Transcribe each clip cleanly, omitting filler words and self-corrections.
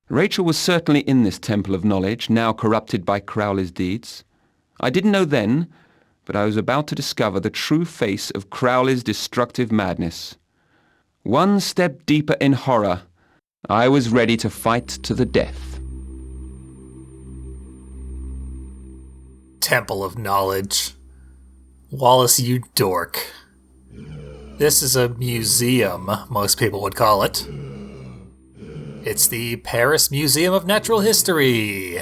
Rachel was certainly in this temple of knowledge, now corrupted by Crowley's deeds. I didn't know then, but I was about to discover the true face of Crowley's destructive madness. One step deeper in horror, I was ready to fight to the death. Temple of Knowledge. Wallace, you dork. This is a museum, most people would call it. It's the Paris Museum of Natural History.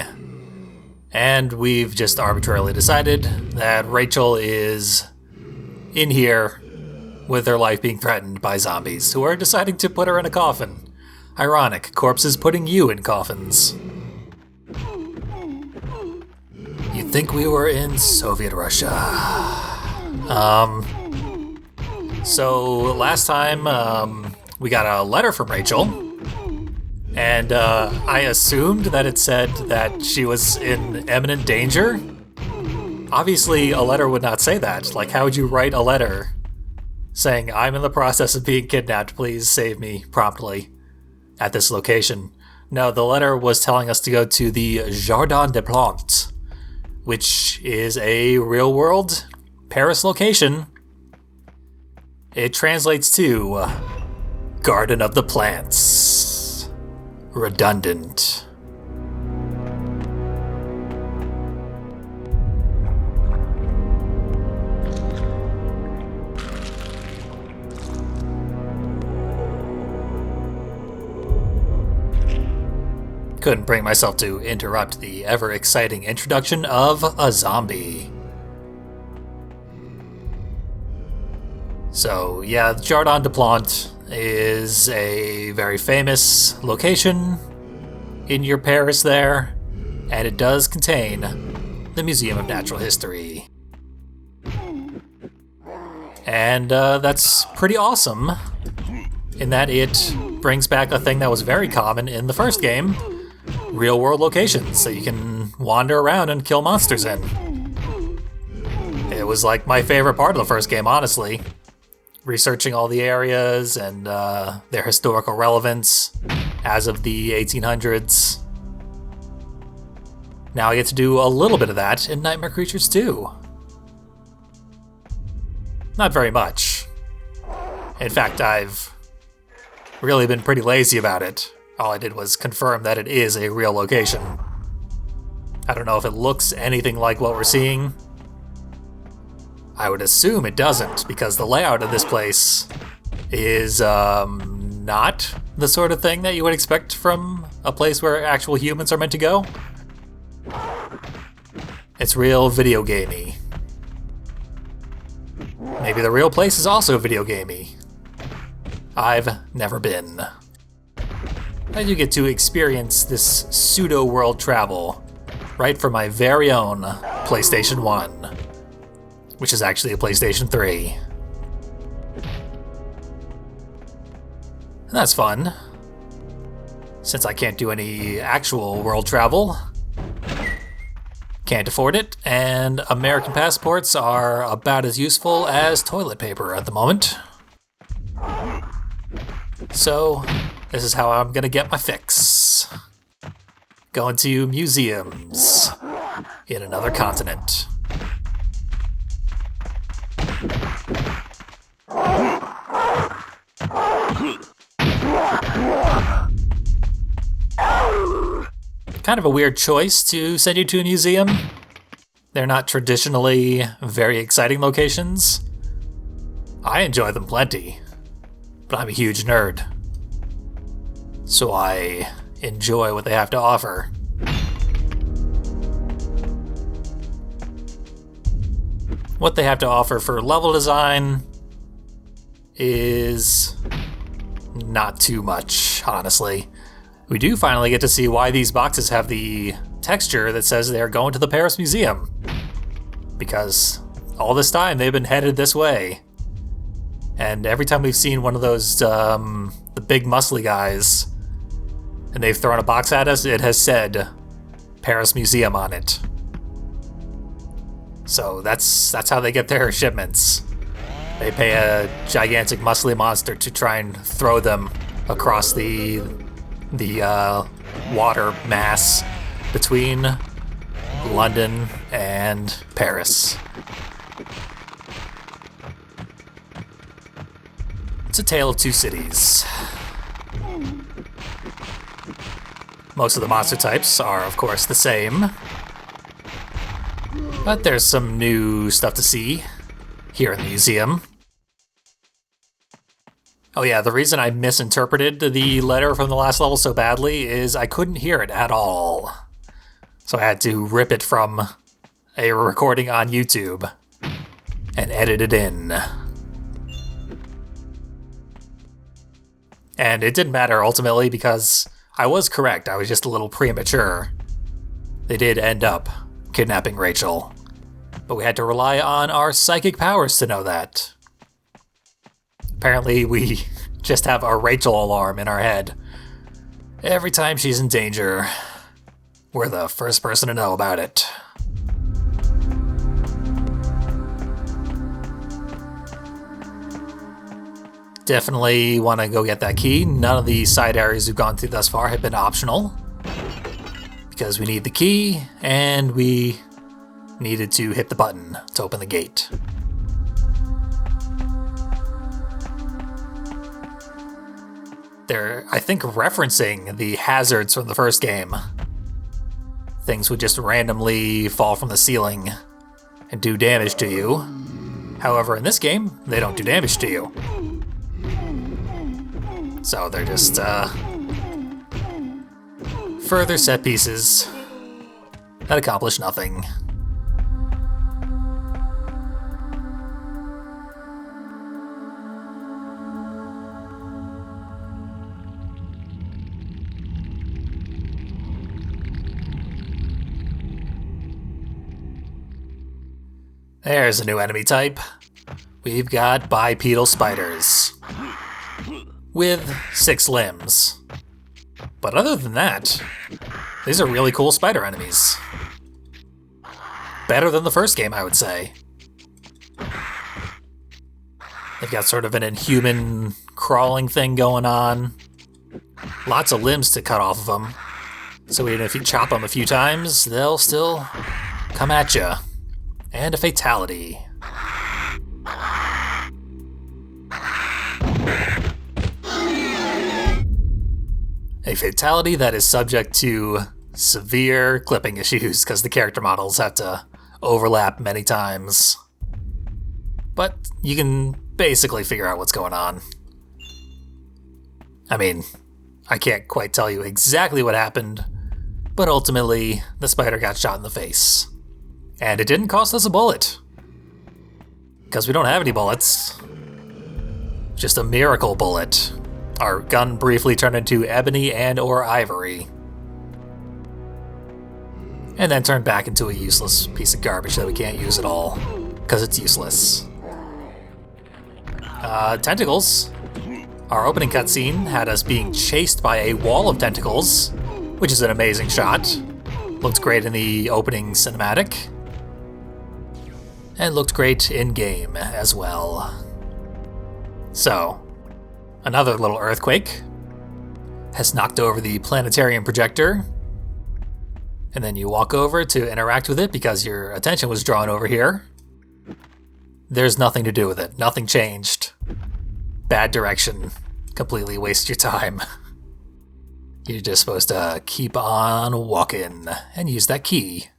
And we've just arbitrarily decided that Rachel is in here with her life being threatened by zombies who are deciding to put her in a coffin. Ironic, corpses putting you in coffins. You'd think we were in Soviet Russia. So last time we got a letter from Rachel. And I assumed that it said that she was in imminent danger. Obviously, a letter would not say that. Like, how would you write a letter saying, I'm in the process of being kidnapped, please save me promptly at this location? No, the letter was telling us to go to the Jardin des Plantes, which is a real-world Paris location. It translates to Garden of the Plants. Redundant. Couldn't bring myself to interrupt the ever-exciting introduction of a zombie. So, yeah, Jardin des Plantes is a very famous location in your Paris there, and it does contain the Museum of Natural History. And that's pretty awesome, in that it brings back a thing that was very common in the first game, real-world locations that you can wander around and kill monsters in. It was like my favorite part of the first game, honestly. Researching all the areas and their historical relevance as of the 1800s. Now I get to do a little bit of that in Nightmare Creatures 2. Not very much. In fact, I've really been pretty lazy about it. All I did was confirm that it is a real location. I don't know if it looks anything like what we're seeing. I would assume it doesn't, because the layout of this place is not the sort of thing that you would expect from a place where actual humans are meant to go. It's real video gamey. Maybe the real place is also video gamey. I've never been. I do get to experience this pseudo-world travel right from my very own PlayStation 1. Which is actually a PlayStation 3. And that's fun. Since I can't do any actual world travel, can't afford it, and American passports are about as useful as toilet paper at the moment. So, this is how I'm gonna get my fix. Going to museums in another continent. Kind of a weird choice to send you to a museum. They're not traditionally very exciting locations. I enjoy them plenty, but I'm a huge nerd. So I enjoy what they have to offer. What they have to offer for level design is not too much, honestly. We do finally get to see why these boxes have the texture that says they're going to the Paris Museum. Because all this time they've been headed this way. And every time we've seen one of those, the big muscly guys, and they've thrown a box at us, it has said Paris Museum on it. So that's how they get their shipments. They pay a gigantic muscly monster to try and throw them across the water mass between London and Paris. It's a tale of two cities. Most of the monster types are, of course, the same. But there's some new stuff to see here in the museum. Oh yeah, the reason I misinterpreted the letter from the last level so badly is I couldn't hear it at all. So I had to rip it from a recording on YouTube and edit it in. And it didn't matter ultimately because I was correct, I was just a little premature. They did end up kidnapping Rachel, but we had to rely on our psychic powers to know that. Apparently we just have a Rachel alarm in our head. Every time she's in danger, we're the first person to know about it. Definitely want to go get that key. None of the side areas we've gone through thus far have been optional, because we need the key, and we needed to hit the button to open the gate. They're, I think, referencing the hazards from the first game. Things would just randomly fall from the ceiling and do damage to you. However, in this game, they don't do damage to you. So they're just further set pieces that accomplish nothing. There's a new enemy type. We've got Bipedal Spiders with 6 limbs. But other than that, these are really cool spider enemies. Better than the first game, I would say. They've got sort of an inhuman crawling thing going on. Lots of limbs to cut off of them. So even if you chop them a few times, they'll still come at you. And a fatality. A fatality that is subject to severe clipping issues because the character models have to overlap many times. But you can basically figure out what's going on. I mean, I can't quite tell you exactly what happened, but ultimately the spider got shot in the face. And it didn't cost us a bullet. Because we don't have any bullets. Just a miracle bullet. Our gun briefly turned into ebony and or ivory. And then turned back into a useless piece of garbage that we can't use at all. Because it's useless. Tentacles. Our opening cutscene had us being chased by a wall of tentacles, which is an amazing shot. Looked great in the opening cinematic. And looked great in-game as well. So, another little earthquake has knocked over the planetarium projector. And then you walk over to interact with it because your attention was drawn over here. There's nothing to do with it. Nothing changed. Bad direction. Completely waste your time. You're just supposed to keep on walking and use that key.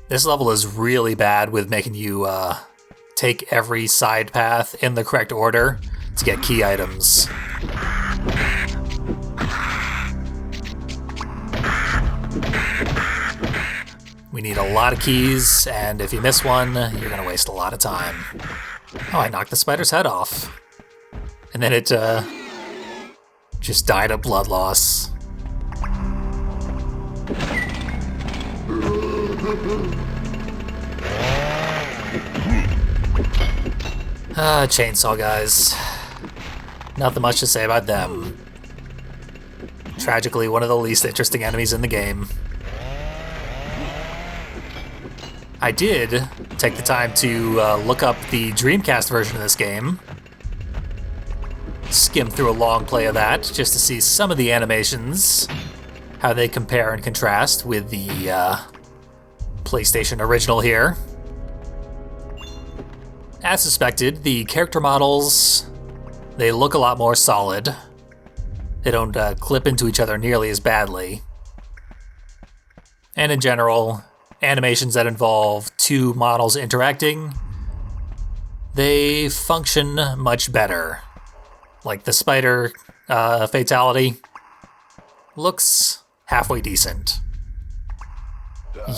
This level is really bad with making you take every side path in the correct order to get key items. We need a lot of keys, and if you miss one, you're gonna waste a lot of time. Oh, I knocked the spider's head off. And then it just died of blood loss. Chainsaw guys. Nothing much to say about them. Tragically, one of the least interesting enemies in the game. I did take the time to look up the Dreamcast version of this game. skim through a long play of that just to see some of the animations, how they compare and contrast with the PlayStation original here. As suspected, the character models, they look a lot more solid. They don't clip into each other nearly as badly. And in general, animations that involve two models interacting, they function much better. Like the spider fatality looks halfway decent.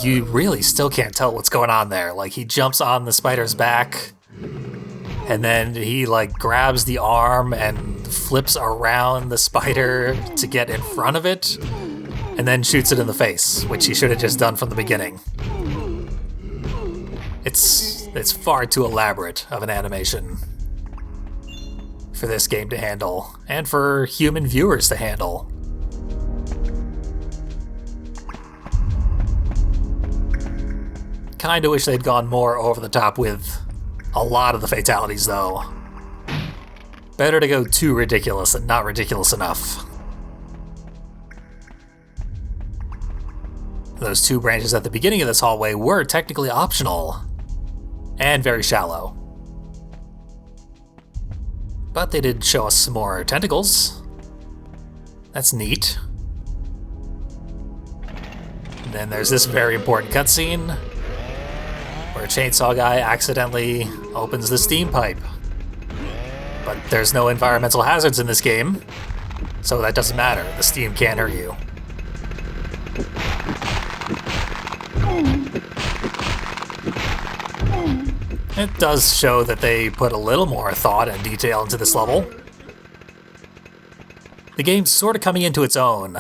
You really still can't tell what's going on there. Like, he jumps on the spider's back, and then he like grabs the arm and flips around the spider to get in front of it, and then shoots it in the face, which he should have just done from the beginning. It's far too elaborate of an animation for this game to handle, and for human viewers to handle. Kinda wish they'd gone more over the top with a lot of the fatalities, though. Better to go too ridiculous than not ridiculous enough. Those two branches at the beginning of this hallway were technically optional, and very shallow. But they did show us some more tentacles. That's neat. And then there's this very important cutscene where a chainsaw guy accidentally opens the steam pipe. But there's no environmental hazards in this game, so that doesn't matter. The steam can't hurt you. It does show that they put a little more thought and detail into this level. The game's sort of coming into its own.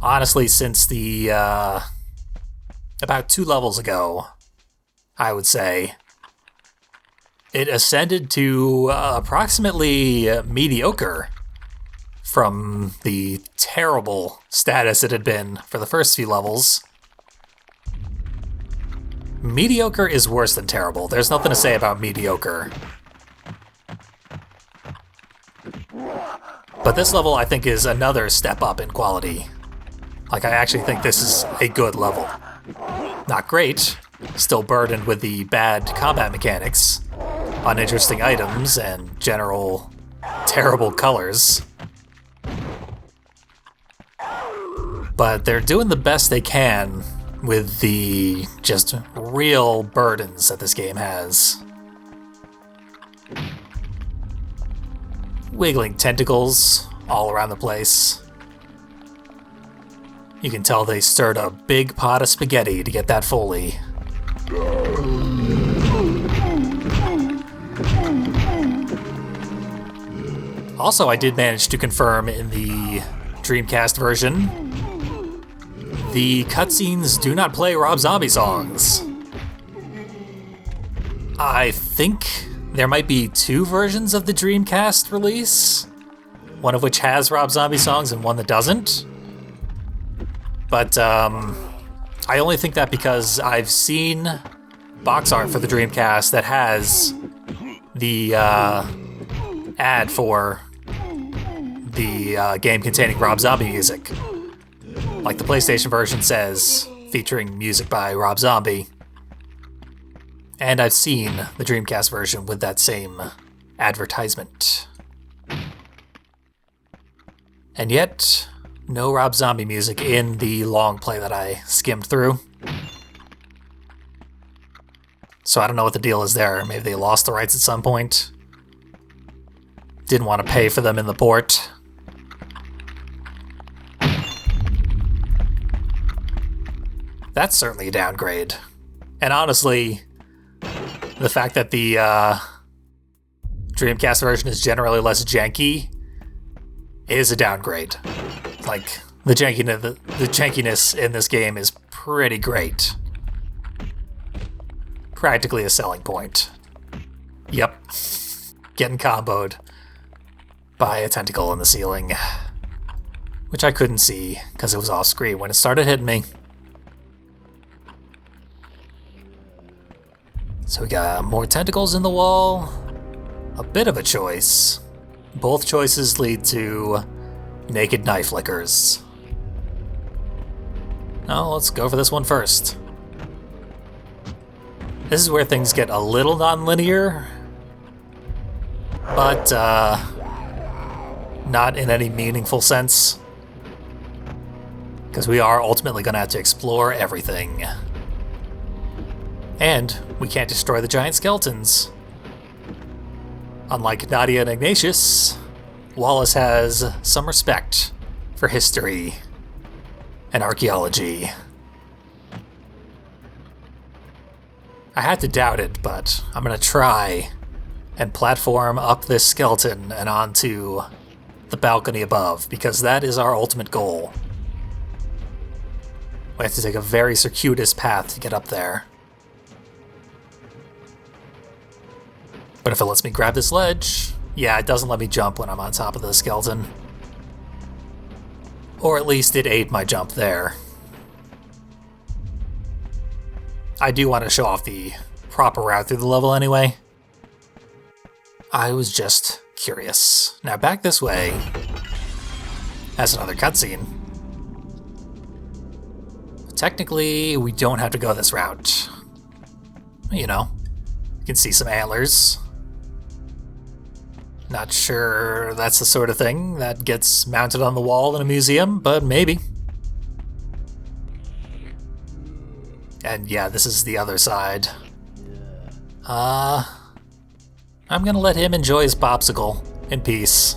Honestly, since the, about 2 levels ago, I would say. It ascended to approximately mediocre from the terrible status it had been for the first few levels. Mediocre is worse than terrible. There's nothing to say about mediocre. But this level, I think, is another step up in quality. Like, I actually think this is a good level. Not great, still burdened with the bad combat mechanics, uninteresting items, and general terrible colors. But they're doing the best they can with the just real burdens that this game has. Wiggling tentacles all around the place. You can tell they stirred a big pot of spaghetti to get that Foley. Also, I did manage to confirm in the Dreamcast version, the cutscenes do not play Rob Zombie songs. I think there might be 2 versions of the Dreamcast release, one of which has Rob Zombie songs and one that doesn't. But I only think that because I've seen box art for the Dreamcast that has the ad for the game containing Rob Zombie music. Like the PlayStation version says, featuring music by Rob Zombie. And I've seen the Dreamcast version with that same advertisement. And yet, no Rob Zombie music in the long play that I skimmed through. So I don't know what the deal is there. Maybe they lost the rights at some point. Didn't want to pay for them in the port. That's certainly a downgrade. And honestly, the fact that the Dreamcast version is generally less janky is a downgrade. Like, the jankiness in this game is pretty great. Practically a selling point. Yep. Getting comboed by a tentacle in the ceiling. Which I couldn't see, because it was off screen when it started hitting me. So we got more tentacles in the wall. A bit of a choice. Both choices lead to naked knife lickers. Oh, let's go for this one first. This is where things get a little non-linear, but not in any meaningful sense, because we are ultimately going to have to explore everything. And we can't destroy the giant skeletons. Unlike Nadia and Ignatius, Wallace has some respect for history and archaeology. I had to doubt it, but I'm going to try and platform up this skeleton and onto the balcony above, because that is our ultimate goal. We have to take a very circuitous path to get up there. But if it lets me grab this ledge, yeah, it doesn't let me jump when I'm on top of the skeleton. Or at least it ate my jump there. I do want to show off the proper route through the level anyway. I was just curious. Now back this way. That's another cutscene. Technically, we don't have to go this route. You know, you can see some antlers. Not sure that's the sort of thing that gets mounted on the wall in a museum, but maybe. And yeah, this is the other side. I'm gonna let him enjoy his popsicle in peace.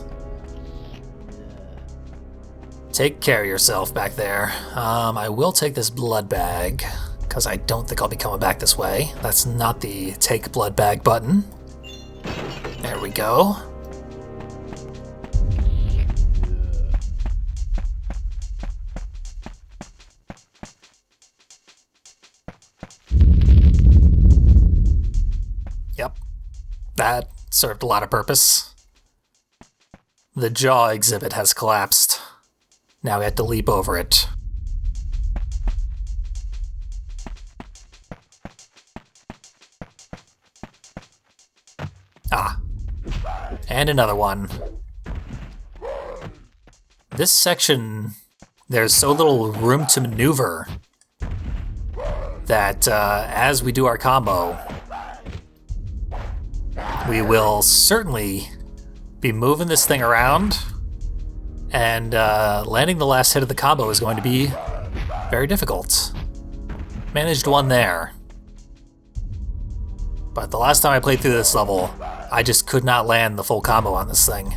Take care of yourself back there. I will take this blood bag, because I don't think I'll be coming back this way. That's not the take blood bag button. There we go. Yep, that served a lot of purpose. The jaw exhibit has collapsed. Now we have to leap over it. Ah, and another one. This section, there's so little room to maneuver that as we do our combo, we will certainly be moving this thing around, and landing the last hit of the combo is going to be very difficult. Managed one there. But the last time I played through this level, I just could not land the full combo on this thing.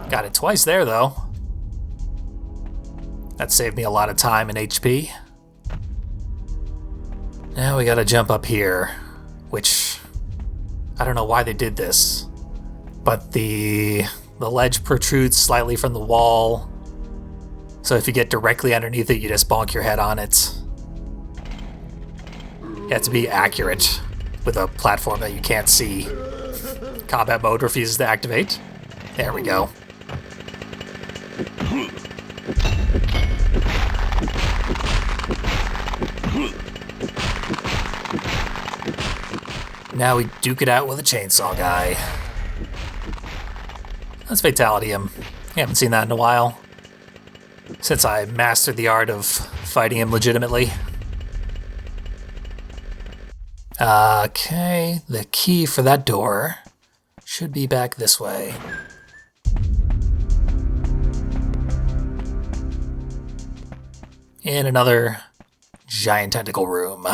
Got it twice there, though. That saved me a lot of time and HP. Now we gotta jump up here, which I don't know why they did this, but the ledge protrudes slightly from the wall, so if you get directly underneath it, you just bonk your head on it. You have to be accurate with a platform that you can't see. Combat mode refuses to activate. There we go. Now we duke it out with a chainsaw guy. Let's fatality him. Haven't seen that in a while. Since I mastered the art of fighting him legitimately. Okay, the key for that door should be back this way. In another giant tentacle room.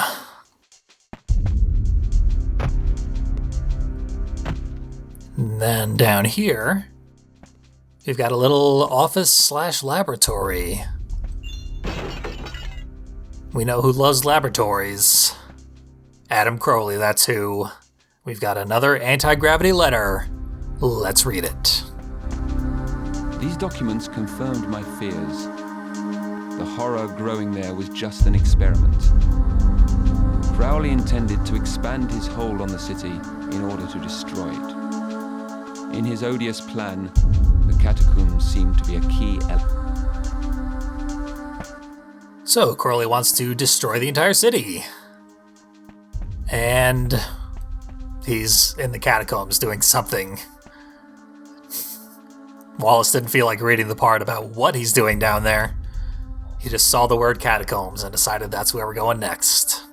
And then down here, we've got a little office/laboratory. We know who loves laboratories. Adam Crowley, that's who. We've got another anti-gravity letter. Let's read it. These documents confirmed my fears. The horror growing there was just an experiment. Crowley intended to expand his hold on the city in order to destroy it. In his odious plan, the catacombs seemed to be a key element. So, Crowley wants to destroy the entire city. And he's in the catacombs doing something. Wallace didn't feel like reading the part about what he's doing down there. He just saw the word catacombs and decided that's where we're going next.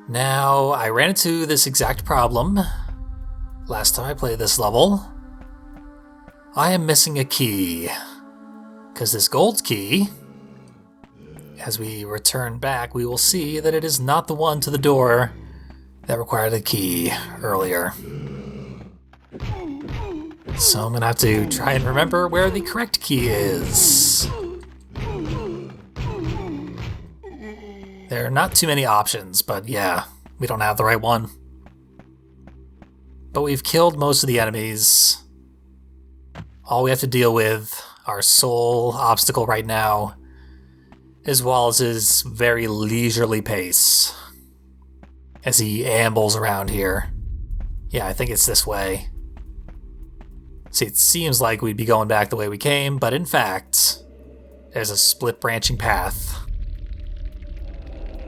Now, I ran into this exact problem last time I played this level. I am missing a key. Because this gold key, as we return back, we will see that it is not the one to the door that required a key earlier. So I'm going to have to try and remember where the correct key is. There are not too many options, but yeah, we don't have the right one. But we've killed most of the enemies. All we have to deal with, our sole obstacle right now, is Wallace's very leisurely pace as he ambles around here. Yeah, I think it's this way. See, it seems like we'd be going back the way we came, but in fact, there's a split branching path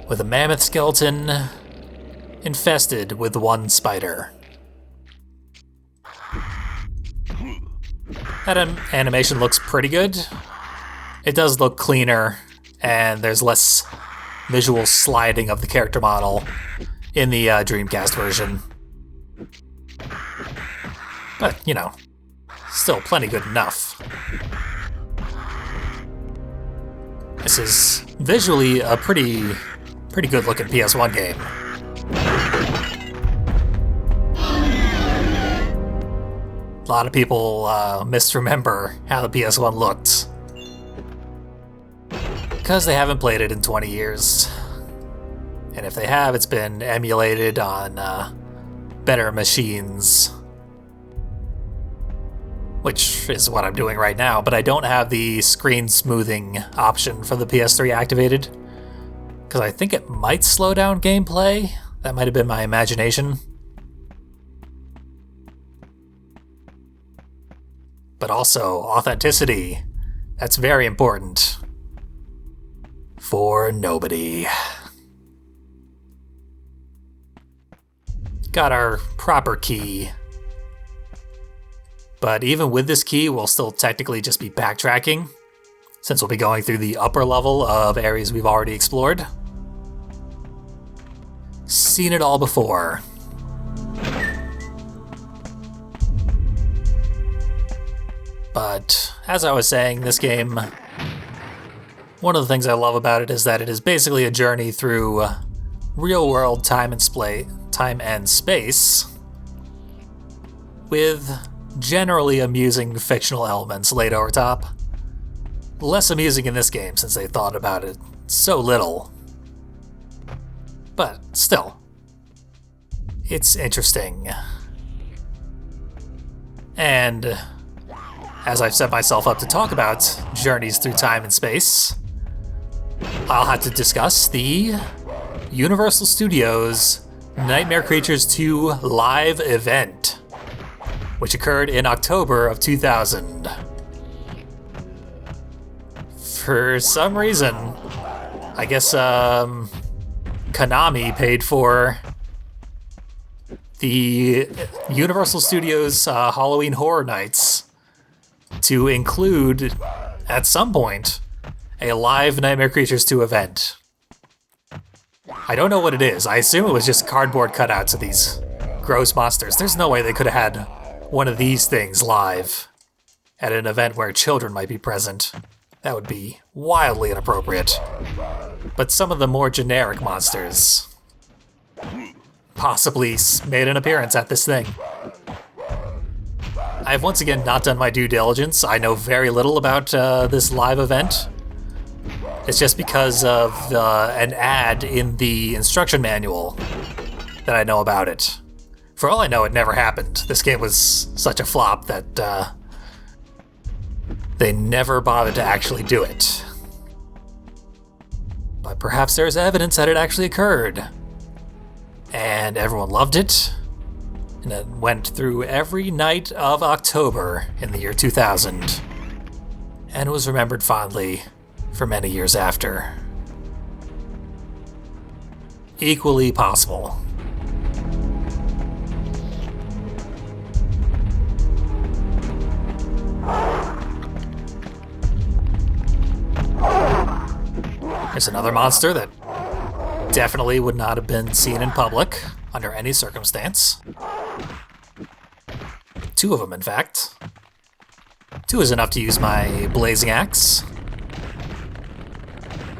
with a mammoth skeleton infested with one spider. That animation looks pretty good. It does look cleaner, and there's less visual sliding of the character model in the Dreamcast version. But, you know, still plenty good enough. This is visually a pretty good looking PS1 game. A lot of people misremember how the PS1 looked because they haven't played it in 20 years. And if they have, it's been emulated on better machines, which is what I'm doing right now, but I don't have the screen smoothing option for the PS3 activated, because I think it might slow down gameplay. That might have been my imagination. But also, authenticity. That's very important. For nobody. Got our proper key. But even with this key, we'll still technically just be backtracking, since we'll be going through the upper level of areas we've already explored. Seen it all before. But as I was saying, this game, one of the things I love about it is that it is basically a journey through real-world time and space with generally amusing fictional elements laid over top. Less amusing in this game since they thought about it so little. But still, it's interesting. And as I've set myself up to talk about journeys through time and space, I'll have to discuss the Universal Studios Nightmare Creatures 2 live event, which occurred in October of 2000. For some reason, I guess Konami paid for the Universal Studios Halloween Horror Nights to include, at some point, a live Nightmare Creatures 2 event. I don't know what it is. I assume it was just cardboard cutouts of these gross monsters. There's no way they could have had one of these things live at an event where children might be present. That would be wildly inappropriate. But some of the more generic monsters possibly made an appearance at this thing. I've once again not done my due diligence. I know very little about this live event. It's just because of an ad in the instruction manual that I know about it. For all I know, it never happened. This game was such a flop that they never bothered to actually do it. But perhaps there's evidence that it actually occurred. And everyone loved it. And it went through every night of October in the year 2000. And was remembered fondly for many years after. equally possible. There's another monster that definitely would not have been seen in public under any circumstance. 2 of them, in fact. 2 is enough to use my blazing axe.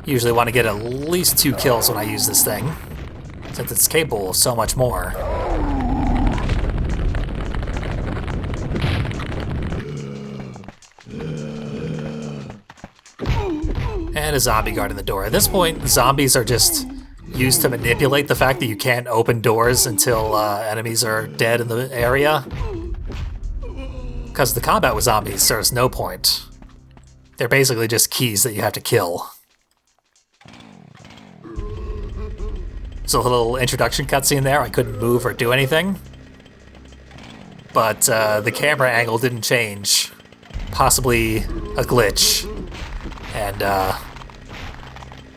Usually want to get at least 2 kills when I use this thing, since it's capable of so much more. And a zombie guarding the door. At this point, zombies are just used to manipulate the fact that you can't open doors until enemies are dead in the area. Because the combat with zombies serves no point. They're basically just keys that you have to kill. There's a little introduction cutscene there. I couldn't move or do anything. But the camera angle didn't change. Possibly a glitch. And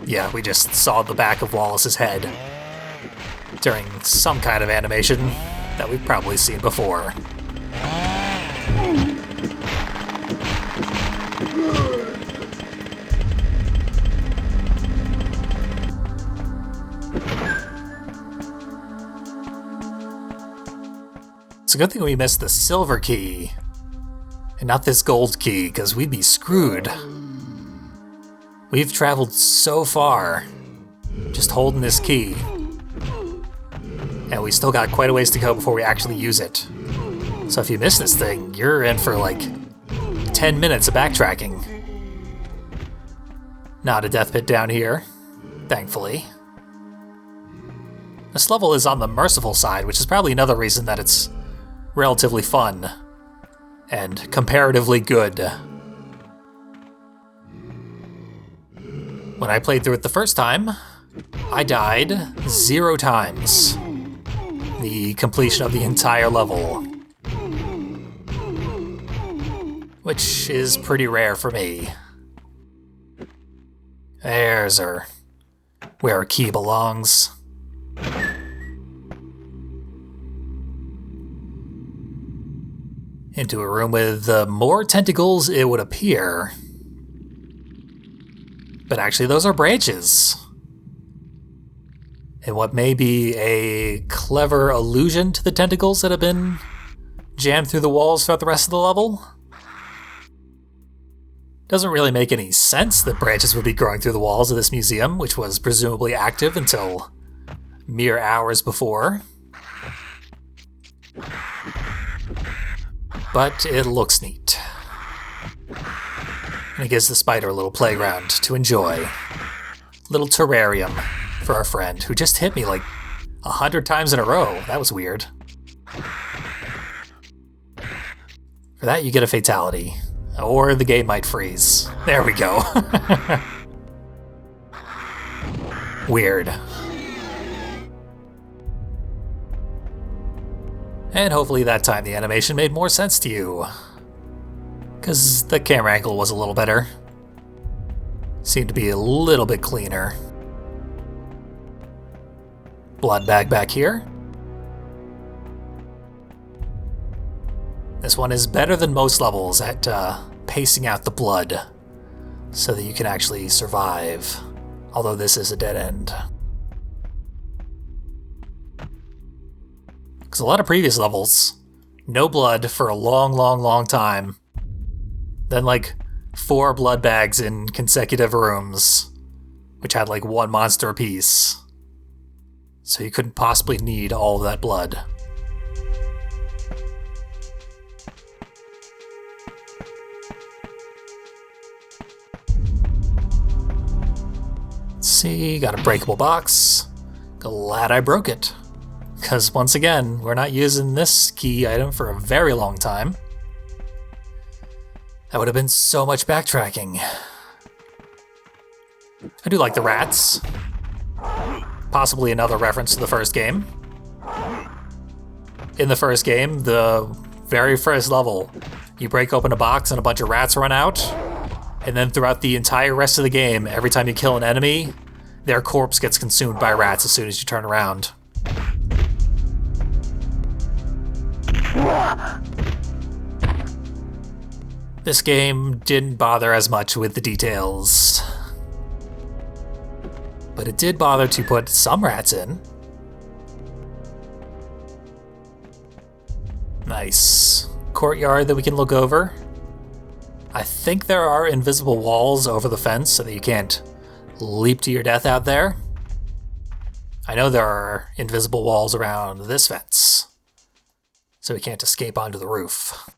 yeah, we just saw the back of Wallace's head during some kind of animation that we've probably seen before. It's a good thing we missed the silver key and not this gold key, because we'd be screwed. We've traveled so far just holding this key, and we still got quite a ways to go before we actually use it. So if you miss this thing, you're in for like 10 minutes of backtracking. Not a death pit down here, thankfully. This level is on the merciful side, which is probably another reason that it's relatively fun and comparatively good. When I played through it the first time, I died 0 times. The completion of the entire level. Which is pretty rare for me. There's where our key belongs. Into a room with more tentacles, it would appear. But actually, those are branches. And what may be a clever allusion to the tentacles that have been jammed through the walls throughout the rest of the level. Doesn't really make any sense that branches would be growing through the walls of this museum, which was presumably active until mere hours before. But it looks neat. And it gives the spider a little playground to enjoy. Little terrarium for our friend, who just hit me like 100 times in a row. That was weird. For that, you get a fatality. Or the game might freeze. There we go. Weird. And hopefully that time the animation made more sense to you. Because the camera angle was a little better. Seemed to be a little bit cleaner. Blood bag back here. This one is better than most levels at pacing out the blood so that you can actually survive. Although this is a dead end. Because a lot of previous levels, no blood for a long time. Then like 4 blood bags in consecutive rooms, which had like 1 monster apiece. So you couldn't possibly need all of that blood. Let's see, got a breakable box. Glad I broke it. Because once again, we're not using this key item for a very long time. That would have been so much backtracking. I do like the rats. Possibly another reference to the first game. In the first game, the very first level, you break open a box and a bunch of rats run out. And then throughout the entire rest of the game, every time you kill an enemy, their corpse gets consumed by rats as soon as you turn around. This game didn't bother as much with the details, but it did bother to put some rats in. Nice courtyard that we can look over. I think there are invisible walls over the fence so that you can't leap to your death out there. I know there are invisible walls around this fence, so we can't escape onto the roof.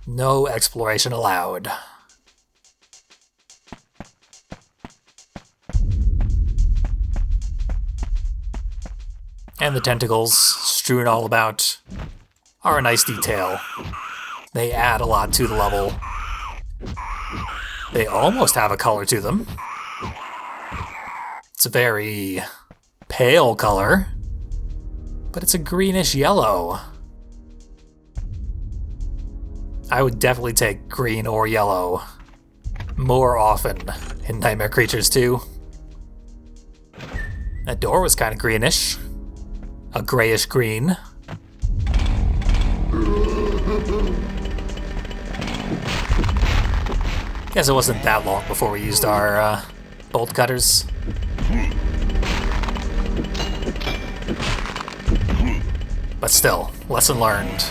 No exploration allowed. And the tentacles strewn all about are a nice detail. They add a lot to the level. They almost have a color to them. It's a very pale color, but it's a greenish yellow. I would definitely take green or yellow more often in Nightmare Creatures 2. That door was kind of greenish. A grayish green. Guess it wasn't that long before we used our bolt cutters. But still, lesson learned.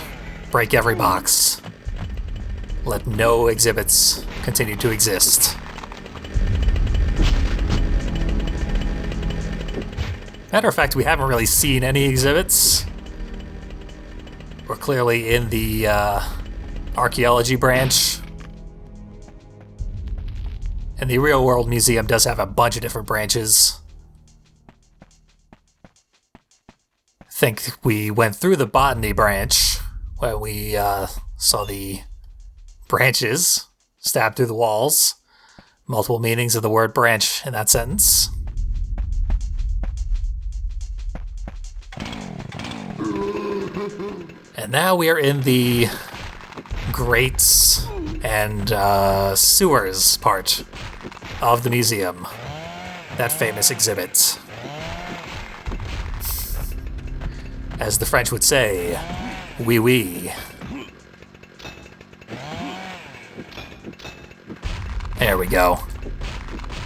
Break every box. Let no exhibits continue to exist. Matter of fact, we haven't really seen any exhibits. We're clearly in the archaeology branch. And the Real World Museum does have a bunch of different branches. I think we went through the botany branch where we saw the branches stabbed through the walls. Multiple meanings of the word branch in that sentence. And now we are in the grates and sewers part of the museum. That famous exhibit. As the French would say, oui oui. There we go.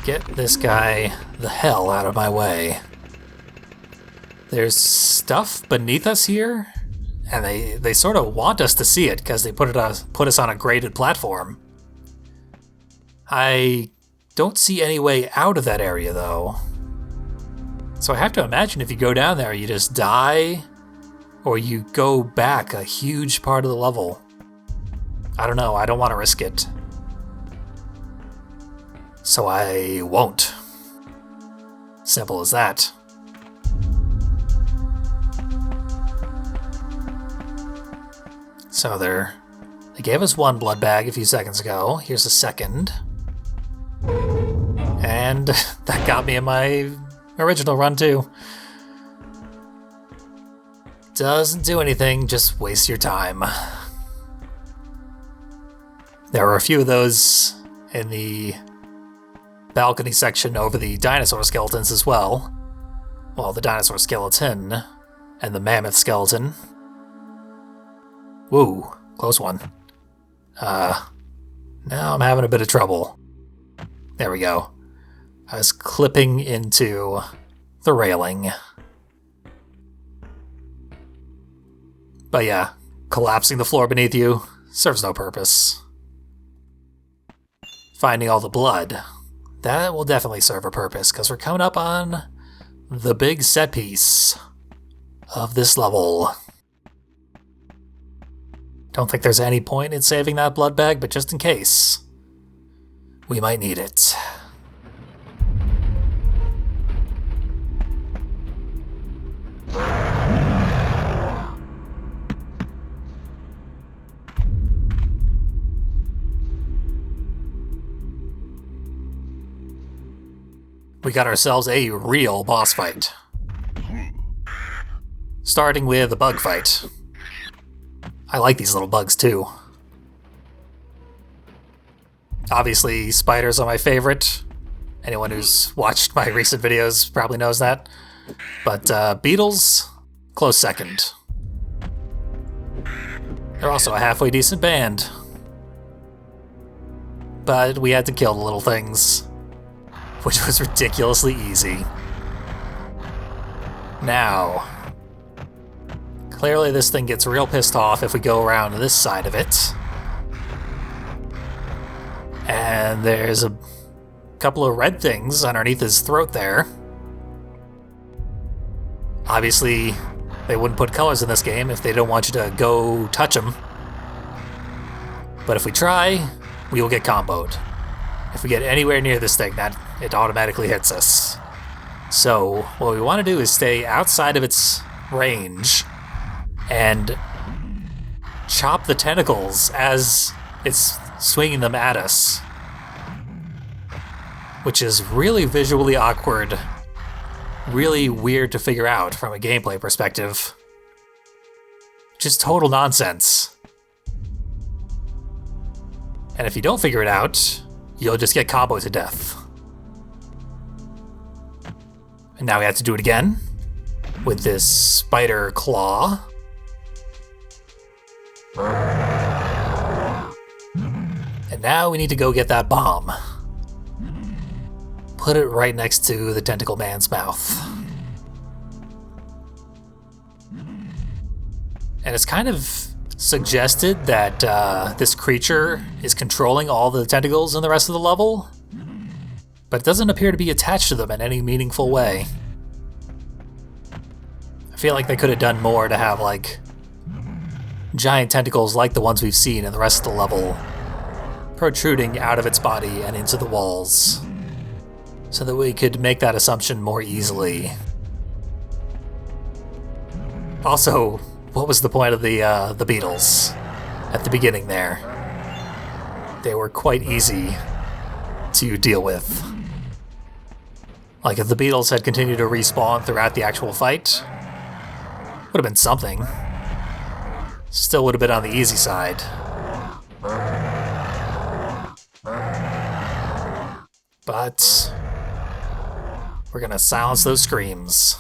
Get this guy the hell out of my way. There's stuff beneath us here, and they sort of want us to see it because they put us on a graded platform. I don't see any way out of that area, though. So I have to imagine if you go down there, you just die, or you go back a huge part of the level. I don't know, I don't want to risk it. So I won't. Simple as that. So they gave us one blood bag a few seconds ago. Here's a second. And that got me in my original run too. Doesn't do anything, just waste your time. There were a few of those in the balcony section over the dinosaur skeletons as well. Well, the dinosaur skeleton and the mammoth skeleton. Woo, close one. Now I'm having a bit of trouble. There we go. I was clipping into the railing. But yeah, collapsing the floor beneath you serves no purpose. Finding all the blood, that will definitely serve a purpose, because we're coming up on the big set piece of this level. Don't think there's any point in saving that blood bag, but just in case, we might need it. We got ourselves a real boss fight. Starting with a bug fight. I like these little bugs too. Obviously, spiders are my favorite. Anyone who's watched my recent videos probably knows that. But beetles, close second. They're also a halfway decent band. But we had to kill the little things, which was ridiculously easy. Now, clearly this thing gets real pissed off if we go around this side of it. And there's a couple of red things underneath his throat there. Obviously, they wouldn't put colors in this game if they don't want you to go touch them. But if we try, we will get comboed. If we get anywhere near this thing, that it automatically hits us. So what we want to do is stay outside of its range and chop the tentacles as it's swinging them at us, which is really visually awkward, really weird to figure out from a gameplay perspective. Just total nonsense. And if you don't figure it out, you'll just get comboed to death. And now we have to do it again with this spider claw. And now we need to go get that bomb. Put it right next to the tentacle man's mouth. And it's kind of suggested that this creature is controlling all the tentacles in the rest of the level, but it doesn't appear to be attached to them in any meaningful way. I feel like they could have done more to have, like, giant tentacles like the ones we've seen in the rest of the level protruding out of its body and into the walls, so that we could make that assumption more easily. Also, what was the point of the beetles at the beginning there? They were quite easy to deal with. Like, if the beetles had continued to respawn throughout the actual fight, would have been something. Still would have been on the easy side. But we're gonna silence those screams.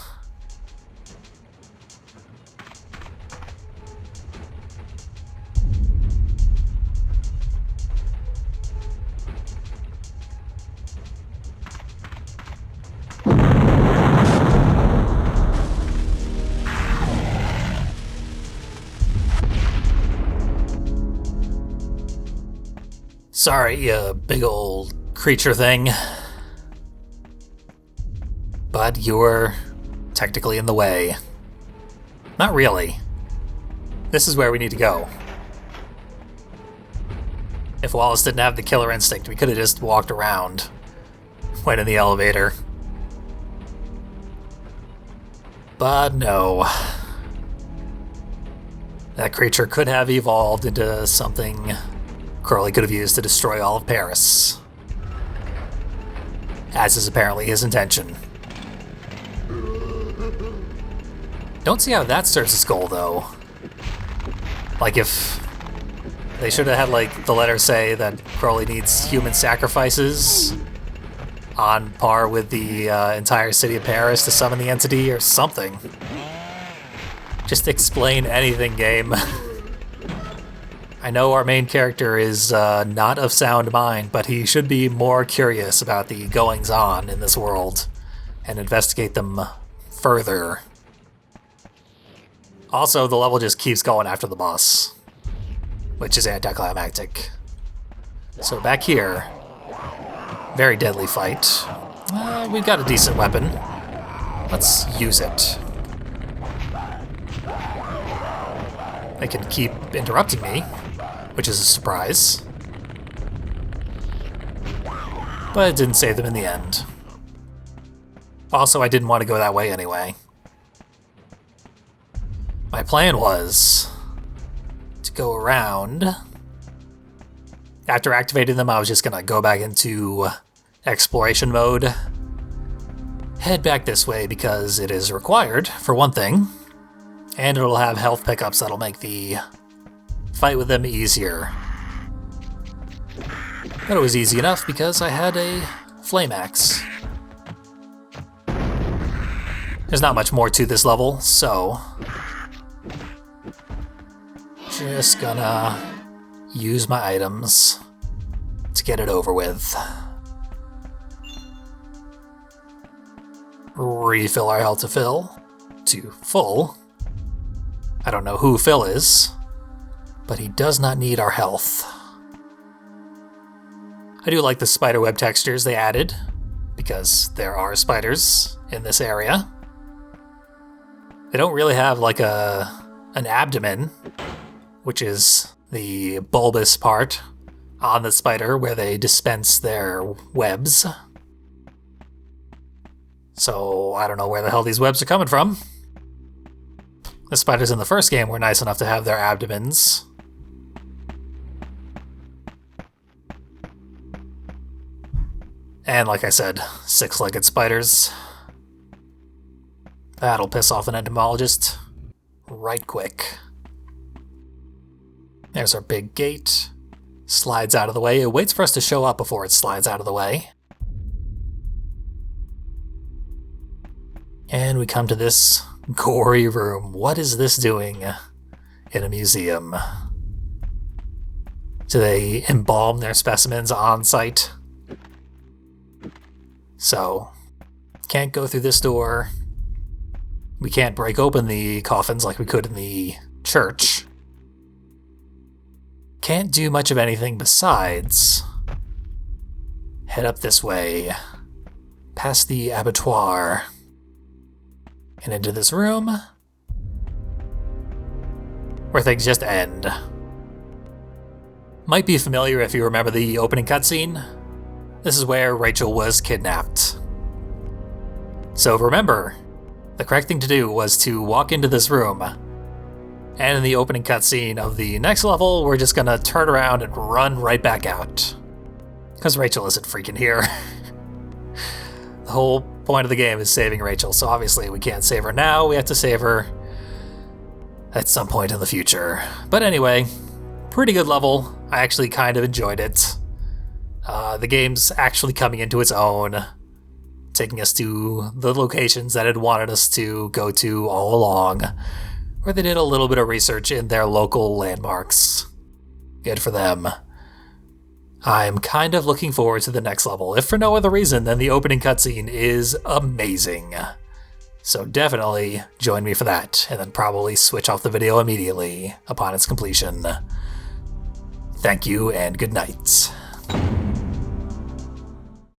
Sorry, you big old creature thing. But you're technically in the way. Not really. This is where we need to go. If Wallace didn't have the killer instinct, we could have just walked around. Went in the elevator. But no. That creature could have evolved into something Crowley could have used to destroy all of Paris. As is apparently his intention. Don't see how that serves its goal, though. Like, if they should have had, like, the letter say that Crowley needs human sacrifices on par with the entire city of Paris to summon the entity or something. Just explain anything, game. I know our main character is not of sound mind, but he should be more curious about the goings-on in this world and investigate them further. Also, the level just keeps going after the boss, which is anticlimactic. So back here, very deadly fight. We've got a decent weapon. Let's use it. They can keep interrupting me, which is a surprise. But it didn't save them in the end. Also, I didn't want to go that way anyway. My plan was to go around. After activating them, I was just gonna go back into exploration mode. Head back this way because it is required, for one thing. And it'll have health pickups that'll make the fight with them easier. But it was easy enough because I had a flame axe. There's not much more to this level, so just gonna use my items to get it over with. Refill our health to full. I don't know who Phil is, but he does not need our health. I do like the spider web textures they added, because there are spiders in this area. They don't really have like an abdomen, which is the bulbous part on the spider where they dispense their webs. So I don't know where the hell these webs are coming from. The spiders in the first game were nice enough to have their abdomens. And like I said, six-legged spiders. That'll piss off an entomologist right quick. There's our big gate. Slides out of the way. It waits for us to show up before it slides out of the way. And we come to this gory room. What is this doing in a museum? Do they embalm their specimens on site? So, can't go through this door. We can't break open the coffins like we could in the church. Can't do much of anything besides head up this way, past the abattoir, and into this room, where things just end. Might be familiar if you remember the opening cutscene. This is where Rachel was kidnapped. So remember, the correct thing to do was to walk into this room, and in the opening cutscene of the next level, we're just gonna turn around and run right back out. Because Rachel isn't freaking here. The whole point of the game is saving Rachel, so obviously we can't save her now, we have to save her at some point in the future. But anyway, pretty good level. I actually kind of enjoyed it. The game's actually coming into its own, taking us to the locations that it wanted us to go to all along, where they did a little bit of research in their local landmarks. Good for them. I'm kind of looking forward to the next level, if for no other reason than the opening cutscene is amazing. So definitely join me for that, and then probably switch off the video immediately upon its completion. Thank you, and good night.